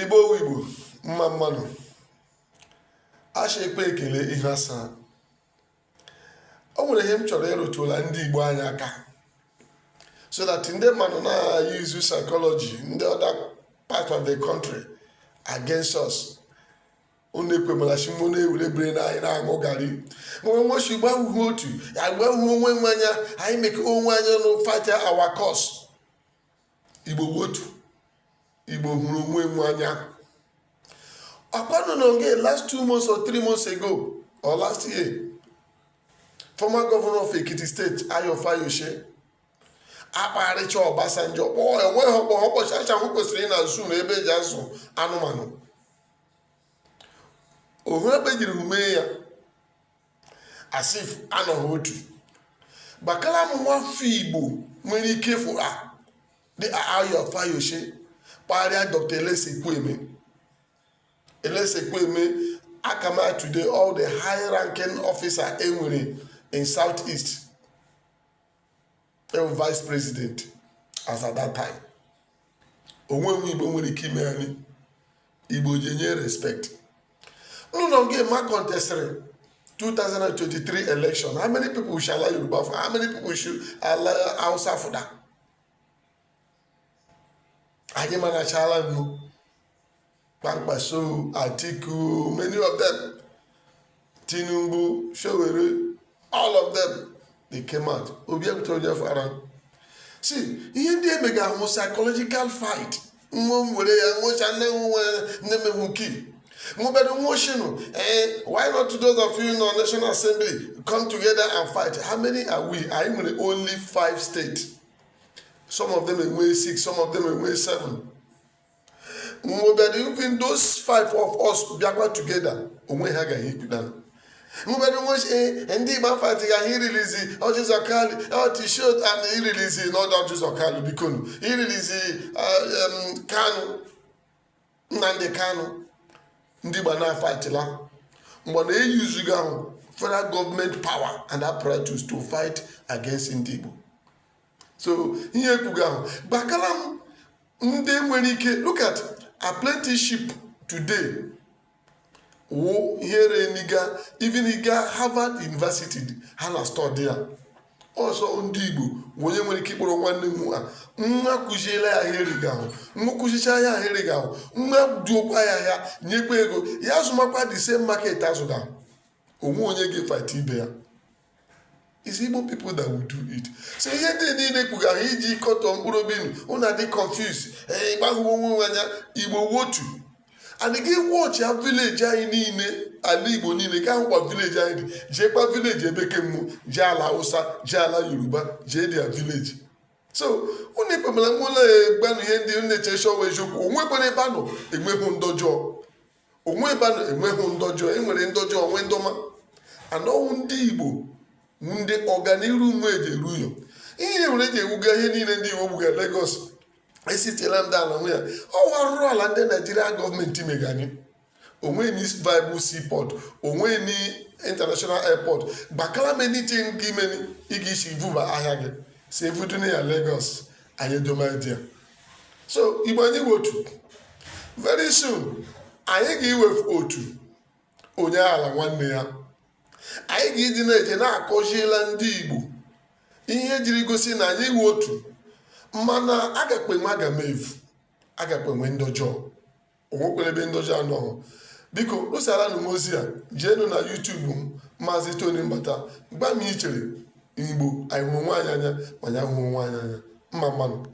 Igbo mma mmanụ ashekpe ekele ihe asaa. O nwere ihe m chọrọ ịrụtụla ndị Igbo anyị aka so that ndị mmadụ na-use psychology ndị other part of the country against us. Unu ekwemala shimone ewurebere na anyị na-aṅụ gari nwe nwochi gbahụhụ otu agbahụ onwe nwanya anyị meke onwe anyị no fight our cause. Igbo wotu Igbo hụrụ onwe nwanya. Upon no last 2 months or 3 months ago or last year, former governor of Ekiti State, Ayo Fayose, Aparicho Obasanjo, where Chacha who was in a soon, Ebe Jaso, Anumano. Ohubejirumeya, as if Anohotu. Bakalam wa fibu, when he careful, the Ayo Fayose, Paria Dr. Lese Kweme. Elesekweme Akama today, all the high-ranking officer in Southeast, vice president, as at that time. Onwe Igbo nwere ike ime anyị, Igbo jenye respect. No longer my contesting 2023 election. How many people shall allow Yoruba for? How many people should allow Hausa for that? Ajimana chala no. Bankbaso, Atiku, many of them, Tinubu, Showere, all of them, they came out. See, here they make a psychological fight. Why not to those of you in our National Assembly come together and fight? How many are we? I am only 5 states. Some of them are 6, some of them are 7. Even those 5 of us be together, onwe ha ga hipidana. And the man fighting he release all this Okali, all T-shirt and he release not just Okali Bikunu. He release Kanu, Nande Kanu. Ndi bana fight la. But they use federal government power and apparatus to fight against Indigo. So here kuga Bakalam nde wenike look at apprenticeship today. Oh, here niga even niga Harvard University has studied there. Also Ndibo, when you want to keep on one more, Kujela Herigal, Mukusha Herigal, Dupaya, Nepego, Yasumapa the same market as well. Omonye give fight there. It's Igbo people that will do it. So here they need a Pugahiji, Cotton, Urobin, una they confused. Eh, Bahu, Igbo Wotu. And again, watch your village in Alibo Nine, Gamba village, Jepa village, Ebekemu, Jala Osa, Jala Yoruba, Jedia village. So, only Pamela Ban Hendi in the Cheshaw, Webane Bano, a Webun Dojo, Webano, a Webun Dojo, Emery Dojo, Wendoma, and all Ndibo, Munde Organiru Mede Ruyo. In already Ugahini and the Obuga Lagos. I sit them down where our role and the Nigerian government team again. Only Bible seaport, only international airport. Bakala many things given Igishi Vuba Ayage. Say Vudune Lagos, Ayedoma. So Ibani Wotu. Very soon, I give with Otu. Onyala 1 year. I give the Najana Kojila Ndibu. In here, Jirigosi na ye Wotu. Mana agakpe maga mevu agakpe ndojo onwekwele be ndojo anọ biko osara nu mozi a jenu na YouTube Maazị Tony Mbata gba mi ichere Igbo anyị hụrụ nwaanyị anya manya hụrụ nwaanyị anya mma mmanụ.